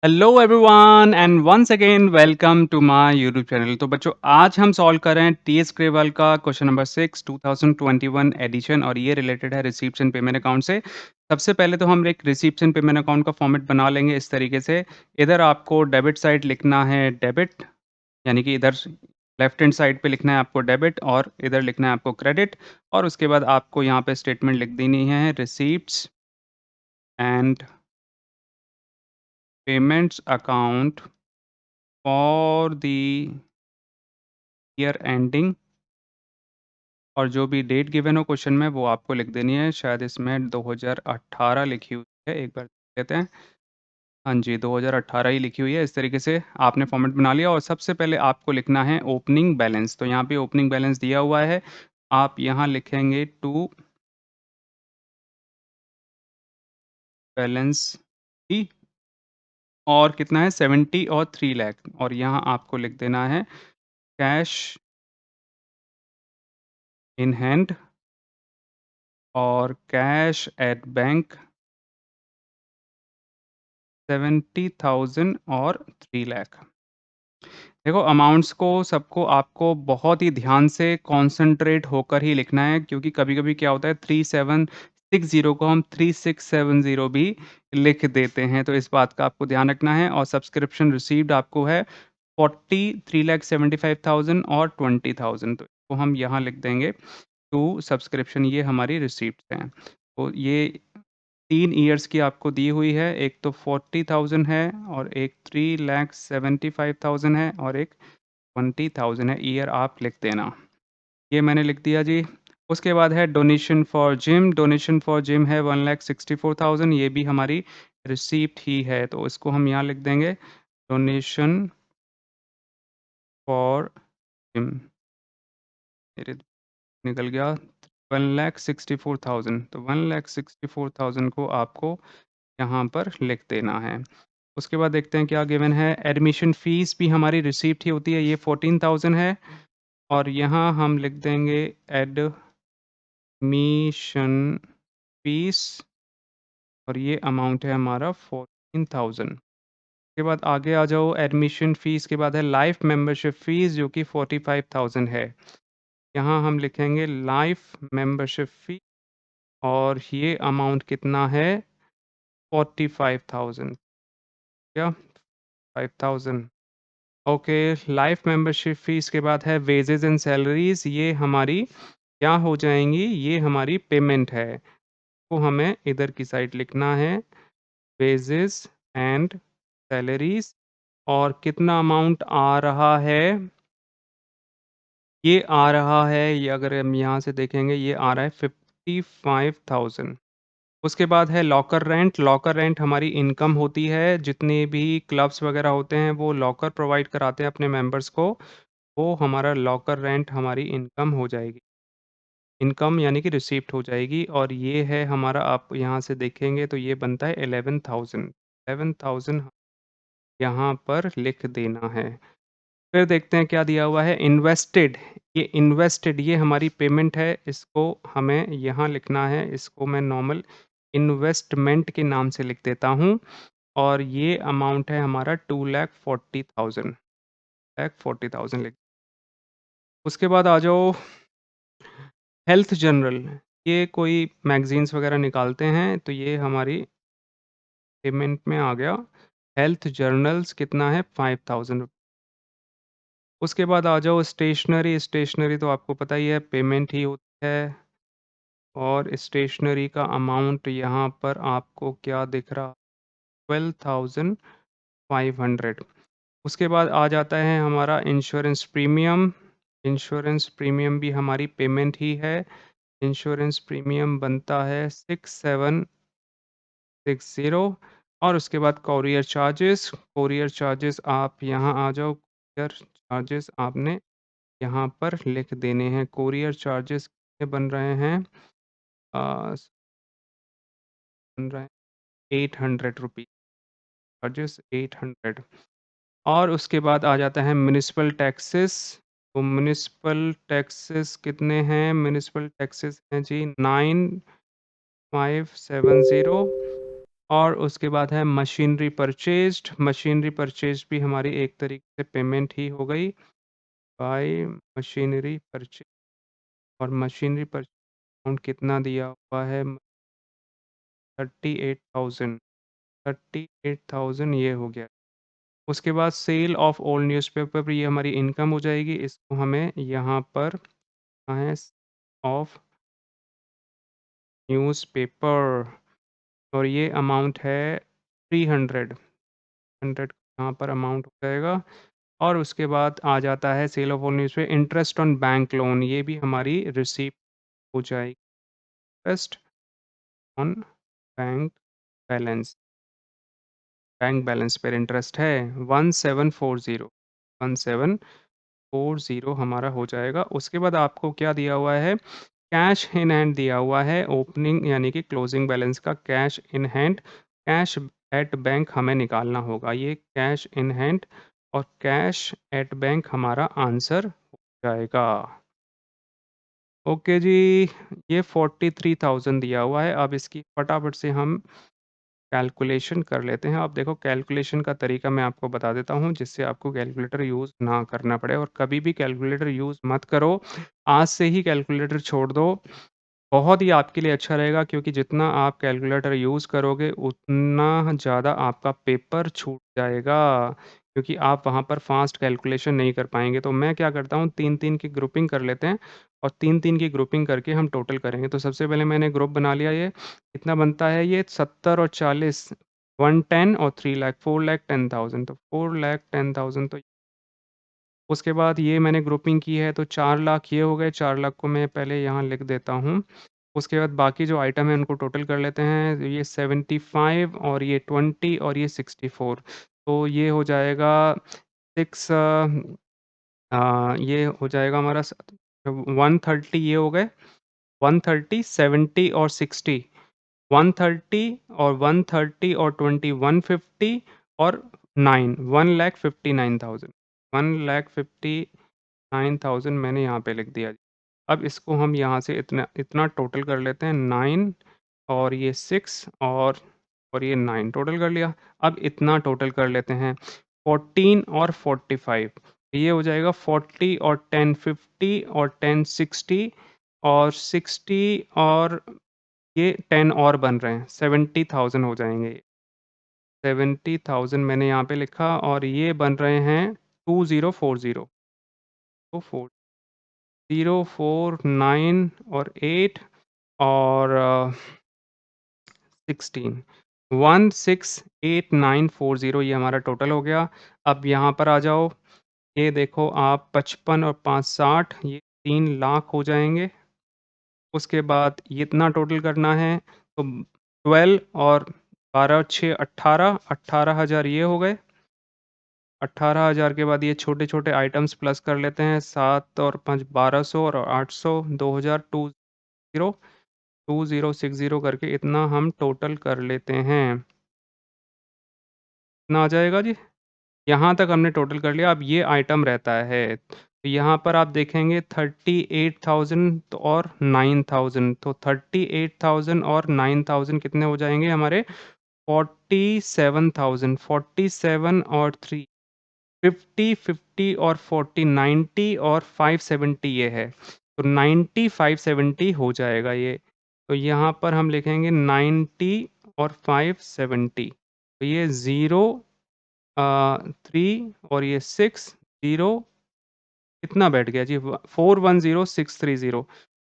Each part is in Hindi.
Hello everyone and once again welcome to my YouTube channel. तो बच्चों आज हम सॉल्व कर रहे हैं टीएस ग्रेवाल का क्वेश्चन नंबर 6 2021 एडिशन और ये रिलेटेड है रिसीप्शन पेमेंट अकाउंट से। सबसे पहले तो हम एक रिसीप्शन पेमेंट अकाउंट का फॉर्मेट बना लेंगे इस तरीके से। इधर आपको डेबिट साइड लिखना है डेबिट, यानी कि इधर लेफ्ट हैंड साइड पे लिखना है आपको डेबिट और इधर लिखना है आपको क्रेडिट। और उसके बाद आपको यहाँ पे स्टेटमेंट लिख देनी है receipts and payments account for the year ending, और जो भी डेट गिवन हो क्वेश्चन में वो आपको लिख देनी है। शायद इसमें 2018 लिखी हुई है, एक बार देख लेते हैं। हाँ जी, 2018 ही लिखी हुई है। इस तरीके से आपने फॉर्मेट बना लिया और सबसे पहले आपको लिखना है ओपनिंग बैलेंस। तो यहाँ पे ओपनिंग बैलेंस दिया हुआ है, आप यहाँ लिखेंगे टू बैलेंस ई, और कितना है 70 और 3 लाख, और यहाँ आपको लिख देना है कैश इन हैंड और कैश एट बैंक 70,000 और 3 लाख। देखो अमाउंट्स को सबको आपको बहुत ही ध्यान से कॉन्संट्रेट होकर ही लिखना है, क्योंकि कभी-कभी क्या होता है 3760 को हम 3670 भी लिख देते हैं, तो इस बात का आपको ध्यान रखना है। और सब्सक्रिप्शन रिसीव्ड आपको है 40 3,75,000 और 20,000, तो इसको हम यहाँ लिख देंगे टू सब्सक्रिप्शन, ये हमारी रिसीप्ट हैं। तो ये 3 ईयर्स की आपको दी हुई है, एक तो 40,000 है और एक 3,75,000 है और एक 20,000 है। ईयर आप लिख देना। ये मैंने लिख दिया जी। उसके बाद है donation for gym, donation for gym है 1,64,000, ये भी हमारी रिसीप्ट ही है, तो इसको हम यहाँ लिख देंगे डोनेशन फॉर जिम। मेरे निकल गया 1,64,000, तो 1,64,000 को आपको यहाँ पर लिख देना है। उसके बाद देखते हैं क्या गिवन है। एडमिशन फ़ीस भी हमारी रिसीप्ट ही होती है, ये 14,000 है, और यहाँ हम लिख देंगे एडमिशन फ़ीस, और ये अमाउंट है हमारा 14,000। उसके बाद आगे आ जाओ, एडमिशन फ़ीस के बाद है लाइफ़ मेंबरशिप फ़ीस जो कि 45,000 है। यहाँ हम लिखेंगे लाइफ़ मेंबरशिप फ़ी, और ये अमाउंट कितना है 45,000, क्या 5,000। ओके, लाइफ मेंबरशिप फ़ीस के बाद है वेजेस एंड सैलरीज़, ये हमारी क्या हो जाएँगी, ये हमारी पेमेंट है। तो हमें इधर की साइड लिखना है वेजेस एंड सैलरीज़, और कितना अमाउंट आ रहा है, ये आ रहा है, ये अगर हम यहाँ से देखेंगे ये आ रहा है 55,000। उसके बाद है लॉकर रेंट, लॉकर रेंट हमारी इनकम होती है, जितने भी क्लब्स वगैरह होते हैं वो लॉकर प्रोवाइड कराते हैं अपने मेंबर्स को, वो हमारा लॉकर रेंट हमारी इनकम हो जाएगी। इनकम यानी कि रिसीप्ट हो जाएगी, और ये है हमारा, आप यहाँ से देखेंगे तो ये बनता है 11,000। 11,000 यहाँ पर लिख देना है। फिर देखते हैं क्या दिया हुआ है, इन्वेस्टेड। ये इन्वेस्टेड ये हमारी पेमेंट है, इसको हमें यहाँ लिखना है, इसको मैं नॉर्मल इन्वेस्टमेंट के नाम से लिख देता हूँ, और ये अमाउंट है हमारा 2,40,000, 2,40,000 लिख। उसके बाद आ जाओ हेल्थ जनरल, ये कोई मैगज़ीन्स वग़ैरह निकालते हैं, तो ये हमारी पेमेंट में आ गया। हेल्थ जर्नल्स कितना है 5,000। उसके बाद आ जाओ स्टेशनरी, स्टेशनरी तो आपको पता ही है पेमेंट ही होती है, और स्टेशनरी का अमाउंट यहाँ पर आपको क्या दिख रहा, 12,500। उसके बाद आ जाता है हमारा इंश्योरेंस प्रीमियम, इंश्योरेंस प्रीमियम भी हमारी पेमेंट ही है। इंश्योरेंस प्रीमियम बनता है 6,760, और उसके बाद कोरियर चार्जेस, कोरियर चार्जेस आप यहाँ आ जाओ, कोरियर चार्जेस आपने यहाँ पर लिख देने हैं। कोरियर चार्जेस कितने बन रहे हैं, बन रहे हैं 800 रुपीज़, चार्जेस 800। और उसके बाद आ जाता है म्युनिसिपल टैक्सेस, तो म्युनिसिपल टैक्सेस कितने हैं, म्युनिसिपल टैक्सेस हैं जी 9,570, और उसके बाद है मशीनरी परचेज़्ड भी हमारी एक तरीके से पेमेंट ही हो गई बाय मशीनरी परचेज़ और मशीनरी परचेज़ अमाउंट कितना दिया हुआ है 38,000 38,000 ये हो गया। उसके बाद सेल ऑफ ओल्ड न्यूज़पेपर ये हमारी इनकम हो जाएगी, इसको हमें यहाँ पर है ऑफ न्यूज़पेपर और ये अमाउंट है 300 100 यहाँ पर अमाउंट हो जाएगा और उसके बाद आ जाता है sale of old newspaper interest on bank loan ये भी हमारी रिसीव हो जाएगी। Interest on bank balance bank balance पर इंटरेस्ट है 1740 1740 हमारा हो जाएगा। उसके बाद आपको क्या दिया हुआ है कैश इन हैंड दिया हुआ है ओपनिंग यानी कि क्लोजिंग बैलेंस का cash in hand cash at bank हमें निकालना होगा ये कैश इन हैंड और कैश एट बैंक हमारा आंसर हो जाएगा। ओके जी, ये 43,000 दिया हुआ है। अब इसकी फटाफट से हम कैलकुलेशन कर लेते हैं। अब देखो कैलकुलेशन का तरीका मैं आपको बता देता हूँ जिससे आपको कैलकुलेटर यूज़ ना करना पड़े और कभी भी कैलकुलेटर यूज़ मत करो। आज से ही कैलकुलेटर छोड़ दो। बहुत ही आपके लिए अच्छा रहेगा क्योंकि जितना आप कैलकुलेटर यूज़ करोगे उतना ज़्यादा आपका पेपर छूट जाएगा, क्योंकि आप वहाँ पर फ़ास्ट कैलकुलेशन नहीं कर पाएँगे। तो मैं क्या करता हूँ 3-3 की ग्रुपिंग कर लेते हैं और 3-3 की ग्रुपिंग करके हम टोटल करेंगे। तो सबसे पहले मैंने ग्रुप बना लिया ये, कितना बनता है ये 70 और 40 110 और 3 लाख 4,10,000 तो 4,10,000 तो उसके बाद ये मैंने ग्रुपिंग की है तो 4 लाख ये हो गए, 4 लाख को मैं पहले यहाँ लिख देता हूँ। उसके बाद बाकी जो आइटम है उनको टोटल कर लेते हैं। तो ये 75 और ये 20 और ये 64 तो ये हो जाएगा 6 ये हो जाएगा हमारा 130 ये हो गए 130, 70 और 60 130 और 130 और 20 150 और 9 1,59,000 1,59,000 मैंने यहाँ पे लिख दिया। अब इसको हम यहाँ से इतना इतना टोटल कर लेते हैं 9 और ये 6 और ये 9 टोटल कर लिया। अब इतना टोटल कर लेते हैं 14 और 45 ये हो जाएगा 40 और 10 50 और 10 60 और 60 और ये 10 और बन रहे हैं 70,000 हो जाएँगे। 70,000 मैंने यहाँ पे लिखा और ये बन रहे हैं 2040 तो 40, 4, 9 और 8 और 16 168940 ये हमारा टोटल हो गया। अब यहाँ पर आ जाओ, ये देखो आप 55 और 5 60 ये 3 लाख हो जाएँगे। उसके बाद ये इतना टोटल करना है तो 12 और 12 6 18 18,000 ये हो गए। 18,000 के बाद ये छोटे-छोटे आइटम्स प्लस कर लेते हैं 7 और 5 1200 और 800 2000 2060 करके इतना हम टोटल कर लेते हैं। इतना आ जाएगा जी। यहाँ तक हमने टोटल कर लिया, अब ये आइटम रहता है। तो यहाँ पर आप देखेंगे 38,000 तो और 9,000 तो 38,000 और 9,000 कितने हो जाएँगे हमारे 47,000 47 और 3 50, 50 और 40 90 और 570 ये है। तो 90, 570 हो जाएगा ये। तो यहाँ पर हम लिखेंगे 90 और 570 तो ये 0 3 और ये 6 0 कितना बैठ गया जी 410630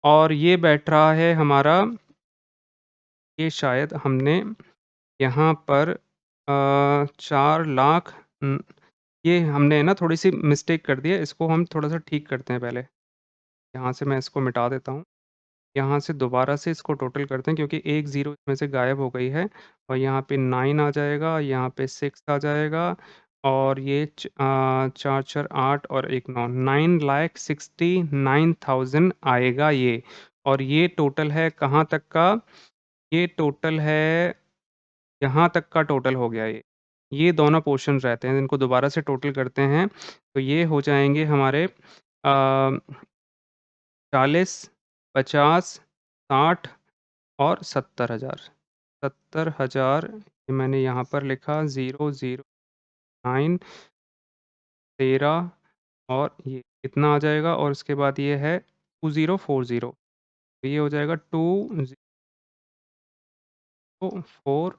और ये बैठ रहा है हमारा ये शायद हमने यहाँ पर 4 लाख ये हमने ना थोड़ी-सी मिस्टेक कर दी है, इसको हम थोड़ा-सा ठीक करते हैं पहले। यहाँ से मैं इसको मिटा देता हूँ। यहाँ से दोबारा से इसको टोटल करते हैं क्योंकि एक ज़ीरो इसमें से गायब हो गई है और यहाँ पे 9 आ जाएगा, यहाँ पे 6 आ जाएगा और ये 4 4 8 और 1 9 9,69,000 आएगा ये और ये टोटल है कहाँ तक का? ये टोटल है यहाँ तक का टोटल हो गया ये। ये दोनों पोर्शन्स रहते हैं, इनको दोबारा से टोटल करते हैं, तो ये हो जाएँगे हमारे 40, 50, 60 और 70,000 70,000 ये मैंने यहाँ पर लिखा 009 13 और ये इतना आ जाएगा और उसके बाद ये है 2040 तो ये हो जाएगा 2040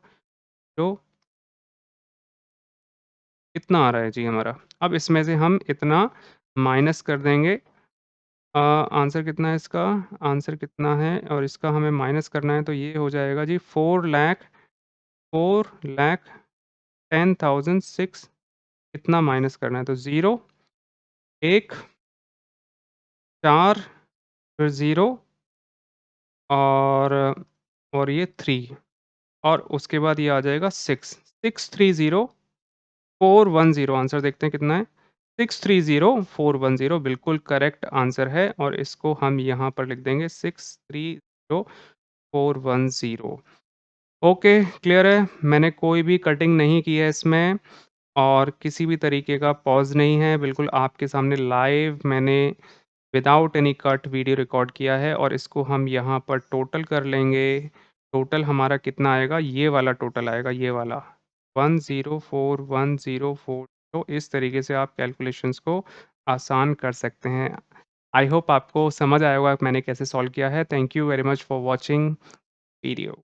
इतना आ रहा है जी हमारा। अब इसमें से हम इतना माइनस कर देंगे आंसर कितना है इसका? आंसर कितना है और इसका हमें माइनस करना है तो ये हो जाएगा जी 4,10,006 इतना माइनस करना है तो 0, 1, 4 फिर 0 और ये 3 और उसके बाद ये आ जाएगा 6, 630,410 आंसर देखते हैं कितना है? 630,410 बिल्कुल करेक्ट आंसर है और इसको हम यहाँ पर लिख देंगे 630,410 ओके, क्लियर है? मैंने कोई भी कटिंग नहीं की है इसमें और किसी भी तरीके का पॉज़ नहीं है, बिल्कुल आपके सामने लाइव मैंने without any cut video record किया है और इसको हम यहाँ पर टोटल कर लेंगे। टोटल हमारा कितना आएगा? ये वाला टोटल आएगा, ये वाला 1041040 तो इस तरीके से आप कैलकुलेशंस को आसान कर सकते हैं। आई होप आपको समझ आया होगा मैंने कैसे सॉल्व किया है। Thank you very much for watching video.